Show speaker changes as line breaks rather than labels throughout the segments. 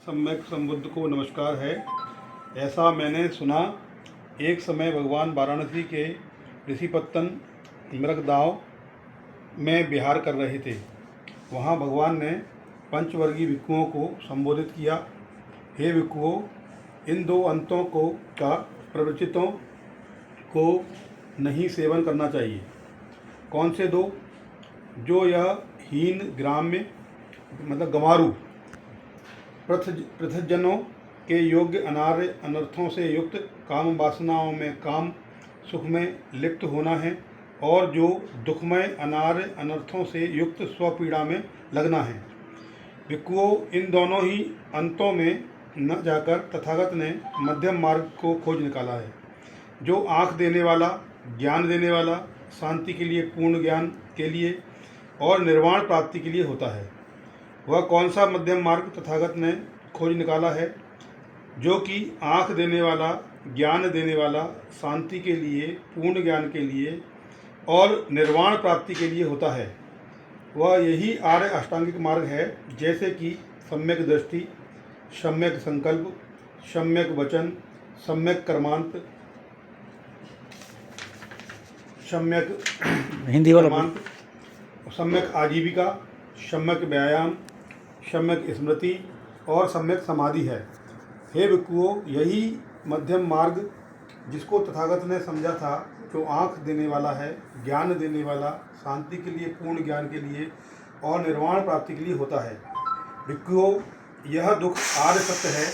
सम्यक संबुद्ध को नमस्कार है। ऐसा मैंने सुना, एक समय भगवान वाराणसी के ऋषिपत्तन मृगदाव में विहार कर रहे थे। वहाँ भगवान ने पंचवर्गीय भिक्षुओं को संबोधित किया। हे भिक्षुओं, इन दो अंतों को का प्रवचितों को नहीं सेवन करना चाहिए। कौन से दो? जो यह हीन ग्राम्य मतलब गंवारू पृथजनों के योग्य अनार्य अनर्थों से युक्त काम वासनाओं में काम सुख में लिप्त होना है, और जो दुखमय अनार्य अनर्थों से युक्त स्वपीड़ा में लगना है। भिक्षुओं, इन दोनों ही अंतों में न जाकर तथागत ने मध्यम मार्ग को खोज निकाला है, जो आँख देने वाला, ज्ञान देने वाला, शांति के लिए, पूर्ण ज्ञान के लिए और निर्वाण प्राप्ति के लिए होता है। वह कौन सा मध्यम मार्ग तथागत ने खोज निकाला है, जो कि आँख देने वाला, ज्ञान देने वाला, शांति के लिए, पूर्ण ज्ञान के लिए और निर्वाण प्राप्ति के लिए होता है? वह यही आर्य अष्टांगिक मार्ग है, जैसे कि सम्यक दृष्टि, सम्यक संकल्प, सम्यक वचन, सम्यक कर्मांत, सम्यक
हिंदी वाला
कर्मांत, सम्यक आजीविका, सम्यक व्यायाम, सम्यक स्मृति और सम्यक समाधि है। हे भिक्षुओं, यही मध्यम मार्ग जिसको तथागत ने समझा था, जो आँख देने वाला है, ज्ञान देने वाला, शांति के लिए, पूर्ण ज्ञान के लिए और निर्वाण प्राप्ति के लिए होता है। भिक्षुओं, यह दुख आर्य सत्य है।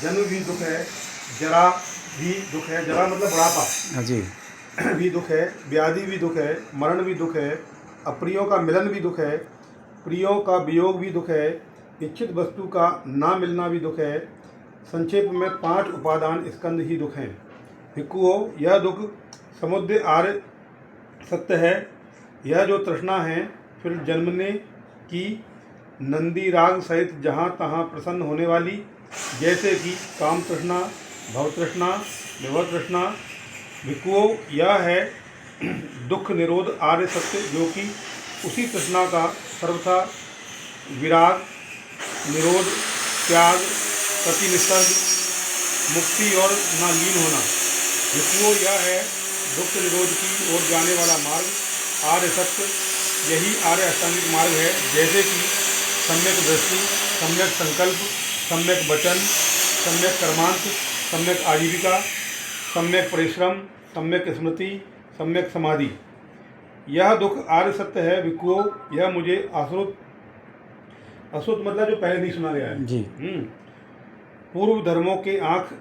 जन्म भी दुख है, जरा भी दुख है, जरा मतलब बुढ़ापा
जी
भी दुख है, व्याधि भी दुख है, मरण भी दुख है, अप्रियों का मिलन भी दुख है, प्रियों का वियोग भी दुख है, इच्छित वस्तु का ना मिलना भी दुख है। संक्षेप में 5 उपादान स्कंद ही दुख हैं। भिक्षुओं, यह दुख समुद्र आर्य सत्य है। यह जो तृष्णा है, फिर जन्मने की नंदी राग सहित जहाँ तहाँ प्रसन्न होने वाली, जैसे कि काम तृष्णा, भव तृष्णा, विभव तृष्णा। भिक्षुओं, यह है दुख निरोध आर्य सत्य, जो कि उसी तृष्णा का सर्वथा विराग, निरोध, त्याग, प्रतिनिसर्ग, मुक्ति और न लीन होना। भिक्षुओं, यह है दुख निरोध की ओर जाने वाला मार्ग, आर्य सत्य। यही आर्य अष्टांगिक मार्ग है, जैसे कि सम्यक दृष्टि, सम्यक संकल्प, सम्यक वचन, सम्यक कर्मांत, सम्यक आजीविका, सम्यक परिश्रम, सम्यक स्मृति, सम्यक समाधि। यह दुख आर्य सत्य है। भिक्षुओं, यह मुझे अश्रुत मतलब जो पहले नहीं सुना गया है
जी
पूर्व धर्मों के आँख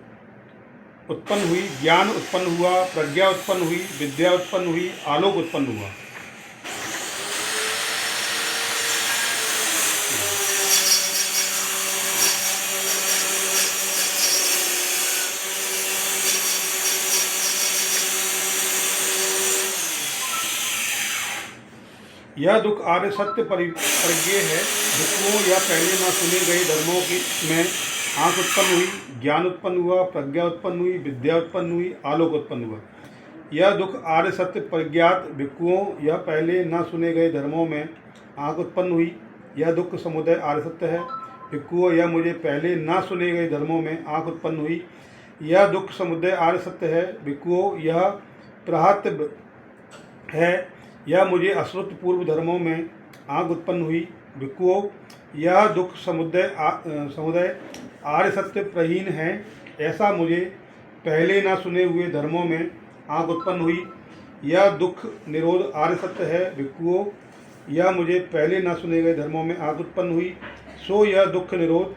उत्पन्न हुई, ज्ञान उत्पन्न हुआ, प्रज्ञा उत्पन्न हुई, विद्या उत्पन्न हुई, आलोक उत्पन्न हुआ। यह दुख आर्य सत्य परिज्ञेय है। भिक्षुओं, यह पहले न सुने गए धर्मों में आँख उत्पन्न हुई, ज्ञान उत्पन्न हुआ, प्रज्ञा उत्पन्न हुई, विद्या उत्पन्न हुई, आलोक उत्पन्न हुआ। यह दुख आर्य सत्य परिज्ञात। भिक्षुओं, यह पहले न सुने गए धर्मों में आँख उत्पन्न हुई। यह दुख समुदय आर्य सत्य है। भिक्षुओं, यह मुझे पहले न सुने गए धर्मों में आँख उत्पन्न हुई। यह दुख समुदय आर्य सत्य है। भिक्षुओं, यह प्रहत है। यह मुझे अश्रुत पूर्व धर्मों में आँख उत्पन्न हुई। भिक्षुओं, यह दुख समुदय आर्य सत्य प्रहीन है। ऐसा मुझे पहले न सुने हुए धर्मों में आँख उत्पन्न हुई। यह दुख निरोध आर्य सत्य है। भिक्षुओं, यह मुझे पहले न सुने गए धर्मों में आँख उत्पन्न हुई। सो यह दुख निरोध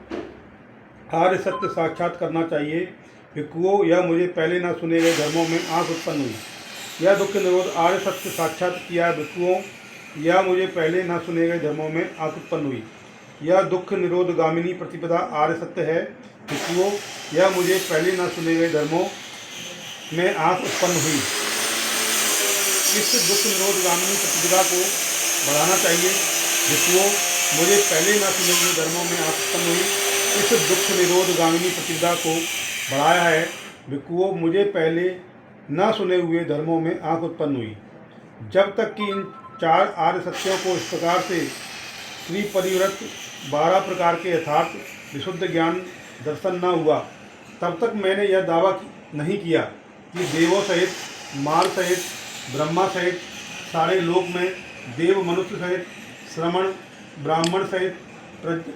आर्य सत्य साक्षात करना चाहिए। भिक्षुओं, यह मुझे पहले न सुने गए धर्मों में आँख उत्पन्न हुई। यह दुख निरोध आर्य सत्य साक्षात किया। भिक्षुओं, यह मुझे पहले न सुने गए धर्मों में आँख उत्पन्न हुई। यह दुख निरोध गामिनी प्रतिपदा आर्य सत्य है। भिक्षुओं, यह मुझे पहले न सुने गए धर्मों में आँख उत्पन्न हुई। इस दुख निरोध गामिनी प्रतिपदा को बढ़ाना चाहिए। भिक्षुओं, मुझे पहले न सुने गए धर्मों में आँख उत्पन्न हुई। इस दुख निरोध गामिनी प्रतिपदा को बढ़ाया है। भिक्षुओं, मुझे पहले न सुने हुए धर्मों में आँख उत्पन्न हुई। जब तक कि इन 4 आर्य सत्यों को इस प्रकार से त्रिपरिव्रत 12 प्रकार के यथार्थ विशुद्ध ज्ञान दर्शन न हुआ, तब तक मैंने यह दावा नहीं किया कि देवों सहित, मार सहित, ब्रह्मा सहित, सारे लोक में, देव मनुष्य सहित, श्रमण ब्राह्मण सहित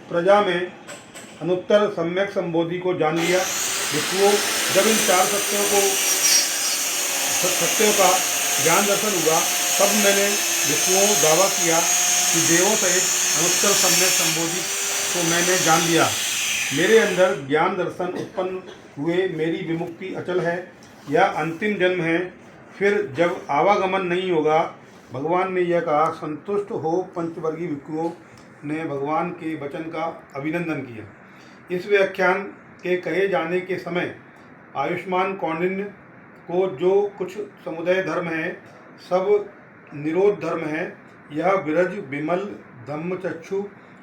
प्रजा में अनुत्तर सम्यक संबोधि को जान लिया। भिक्षुओं, जब इन चार सत्यों का ज्ञान दर्शन हुआ, तब मैंने भिक्षुओं दावा किया कि देवों सहित अनुत्तर सम्यक संबोधि को मैंने जान लिया। मेरे अंदर ज्ञान दर्शन उत्पन्न हुए, मेरी विमुक्ति अचल है, यह अंतिम जन्म है। फिर जब आवागमन नहीं होगा, भगवान ने यह कहा। संतुष्ट हो पंचवर्गीय भिक्षुओं ने भगवान के वचन का अभिनंदन किया। इस व्याख्यान के कहे जाने के समय आयुष्मान कौंडिन्य को जो कुछ समुदाय धर्म है, सब निरोध धर्म है, यह विरज विमल धम्मचक्षु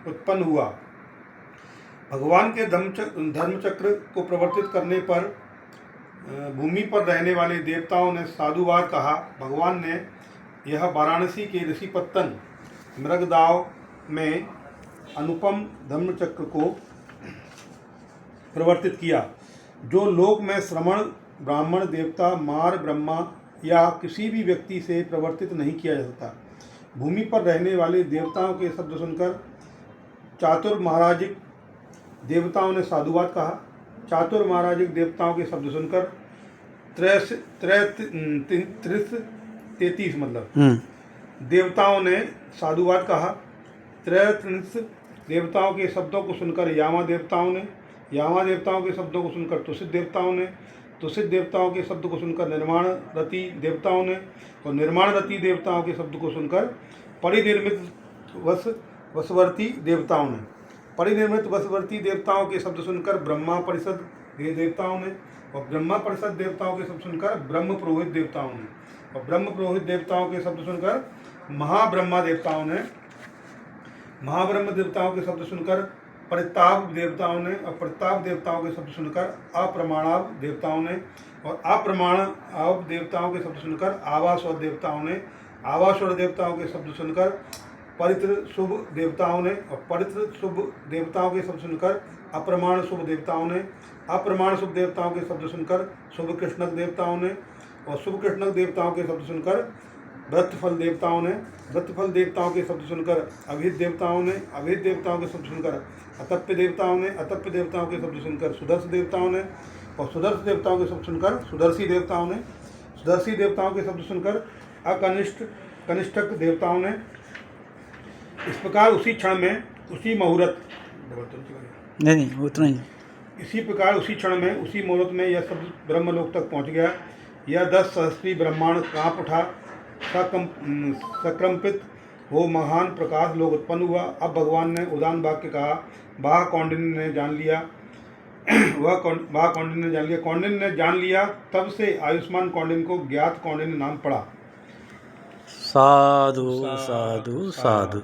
उत्पन्न हुआ। भगवान के धर्मचक्र को प्रवर्तित करने पर भूमि पर रहने वाले देवताओं ने साधुवाद कहा। भगवान ने यह वाराणसी के ऋषिपत्तन मृगदाव में अनुपम धर्मचक्र को प्रवर्तित किया, जो लोक में श्रमण ब्राह्मण देवता मार ब्रह्मा या किसी भी व्यक्ति से प्रवर्तित नहीं किया जा सकता। भूमि पर रहने वाले देवताओं के शब्द सुनकर चातुर्महाराजिक देवताओं ने साधुवाद कहा। चातुर्महाराजिक देवताओं के शब्द सुनकर 33 मतलब देवताओं ने साधुवाद कहा। 33 देवताओं के शब्दों को सुनकर यामा देवताओं ने, यामा देवताओं के शब्दों को सुनकर तुषित देवताओं ने, तुषित देवताओं के शब्द को सुनकर निर्माण रति देवताओं ने, और निर्माण रति देवताओं के शब्द को सुनकर परिनिर्मित वशवर्ती देवताओं ने, परिनिर्मित वशवर्ती देवताओं के शब्द सुनकर ब्रह्मा परिषद देवताओं ने, और ब्रह्मा परिषद देवताओं के शब्द सुनकर ब्रह्म पुरोहित देवताओं ने, और ब्रह्म पुरोहित देवताओं के शब्द सुनकर महाब्रह्मा देवताओं ने, महाब्रह्म देवताओं के शब्द सुनकर परिताप देवताओं ने, और परिताप देवताओं के शब्द सुनकर अप्रमाणाव देवताओं ने, और अप्रमाणाव देवताओं के शब्द सुनकर आवास्वर देवताओं ने, आवास्वर देवताओं के शब्द सुनकर परित्र शुभ देवताओं ने, और परित्र शुभ देवताओं के शब्द सुनकर अप्रमाण शुभ देवताओं ने, अप्रमाण शुभ देवताओं के शब्द सुनकर शुभ कृष्णक देवताओं ने, और शुभ कृष्णक देवताओं के शब्द सुनकर व्रतफल देवताओं ने, व्रतफल देवताओं के शब्द सुनकर अभिहित देवताओं ने, अभिहित देवताओं के शब्द सुनकर अतप्य देवताओं ने, अतप्य देवताओं के शब्द सुनकर सुदर्श देवताओं ने, और सुदर्श देवताओं के शब्द सुनकर सुदर्शी देवताओं ने, सुदर्शी देवताओं के शब्द सुनकर कनिष्ठक देवताओं ने। इस प्रकार उसी क्षण में, उसी मुहूर्त
नहीं उतना ही,
इसी प्रकार उसी क्षण में, उसी मुहूर्त में यह शब्द ब्रह्मलोक तक पहुँच गया। यह 10 सहस्त्री ब्रह्मांड काँप उठा, संक्रमित हो महान प्रकाश लोक उत्पन्न हुआ। अब भगवान ने उदान वाक्य कहा। वाह कौंडिन्य ने जान लिया, वाह कौंडिन्य ने जान लिया, कौंडिन्य ने जान लिया। तब से आयुष्मान कौंडिन्य को ज्ञात कौंडिन्य नाम पड़ा।
साधु साधु साधु।